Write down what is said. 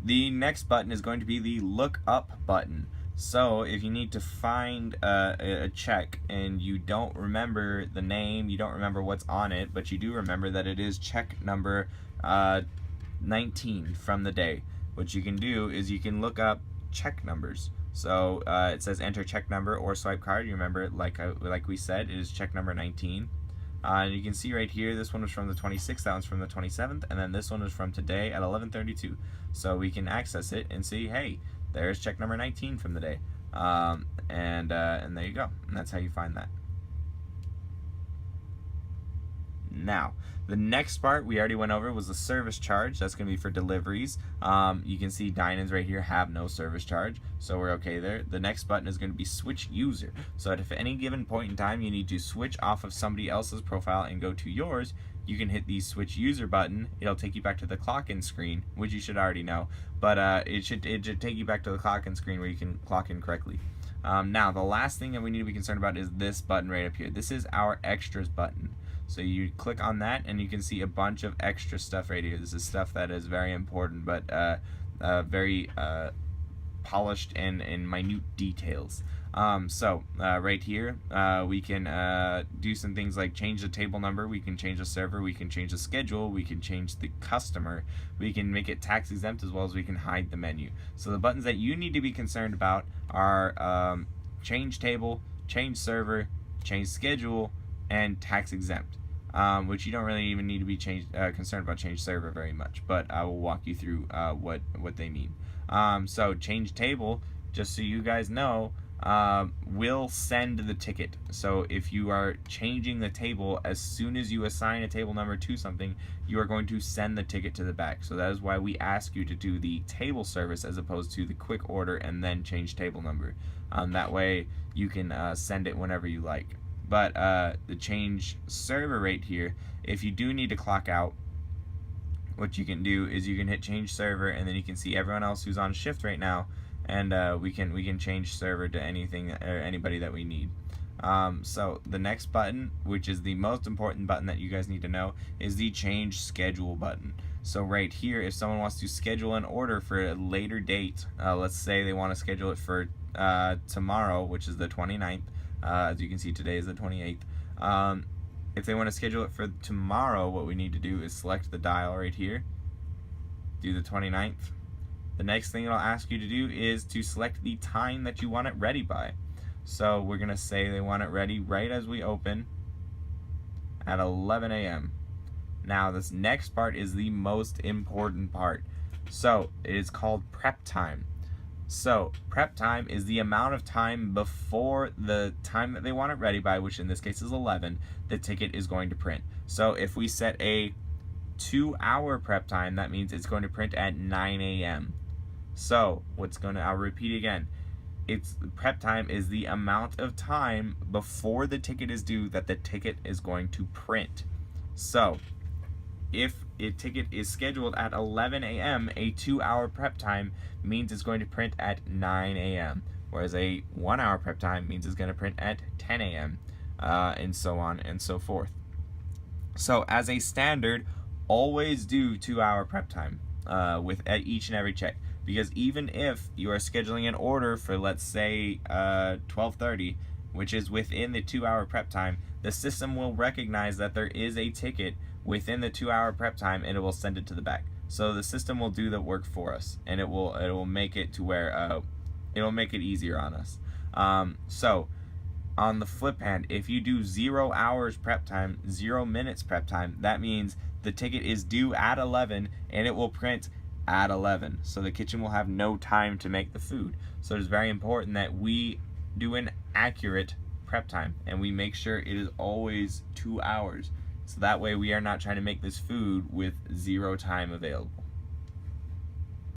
The next button is going to be the look up button. So if you need to find a check and you don't remember the name, you don't remember what's on it, but you do remember that it is check number 19 from the day, what you can do is you can look up check numbers. So it says enter check number or swipe card. You remember it like we said, it is check number 19. And you can see right here, this one was from the 26th, that one's from the 27th, and then this one is from today at 11:32. So we can access it and see, hey, there's check number 19 from the day. And there you go. And that's how you find that. Now, the next part we already went over was the service charge. That's going to be for deliveries. You can see dine-ins right here have no service charge, so we're okay there. The next button is going to be switch user. So at any given point in time you need to switch off of somebody else's profile and go to yours, you can hit the switch user button. It'll take you back to the clock in screen, which you should already know, but it should take you back to the clock in screen where you can clock in correctly. Now, the last thing that we need to be concerned about is this button right up here. This is our extras button. So you click on that and you can see a bunch of extra stuff right here. This is stuff that is very important, but very polished and in minute details. Right here we can do some things like change the table number, we can change the server, we can change the schedule, we can change the customer, we can make it tax exempt, as well as we can hide the menu. So the buttons that you need to be concerned about are change table, change server, change schedule, and tax exempt, which you don't really even need to be concerned about change server very much, but I will walk you through what they mean. So change table, just so you guys know, will send the ticket. So if you are changing the table, as soon as you assign a table number to something, you are going to send the ticket to the back. So that is why we ask you to do the table service as opposed to the quick order and then change table number. That way you can send it whenever you like. But the change server right here, if you do need to clock out, what you can do is you can hit change server, and then you can see everyone else who's on shift right now, and we can change server to anything or anybody that we need. So the next button, which is the most important button that you guys need to know, is the change schedule button. So right here, if someone wants to schedule an order for a later date, let's say they want to schedule it for tomorrow, which is the 29th. As you can see, today is the 28th. If they want to schedule it for tomorrow, what we need to do is select the dial right here, do the 29th. The next thing it'll ask you to do is to select the time that you want it ready by. So we're going to say they want it ready right as we open at 11 a.m. Now this next part is the most important part. So it is called prep time. So prep time is the amount of time before the time that they want it ready by, which in this case is 11, the ticket is going to print. So if we set a 2-hour prep time, that means it's going to print at 9 a.m. So I'll repeat again. Prep time is the amount of time before the ticket is due that the ticket is going to print. So if a ticket is scheduled at 11 a.m., a 2-hour prep time means it's going to print at 9 a.m., whereas a 1-hour prep time means it's going to print at 10 a.m., and so on and so forth. So as a standard, always do 2-hour prep time with each and every check, because even if you are scheduling an order for, let's say, 12:30, which is within the 2-hour prep time, the system will recognize that there is a ticket within the 2-hour prep time, and it will send it to the back. So the system will do the work for us, and it will make it to where it'll make it easier on us. So on the flip hand, if you do 0 hours prep time, 0 minutes prep time, that means the ticket is due at 11 and it will print at 11. So the kitchen will have no time to make the food. So it's very important that we do an accurate prep time and we make sure it is always 2 hours. So that way we are not trying to make this food with 0 time available.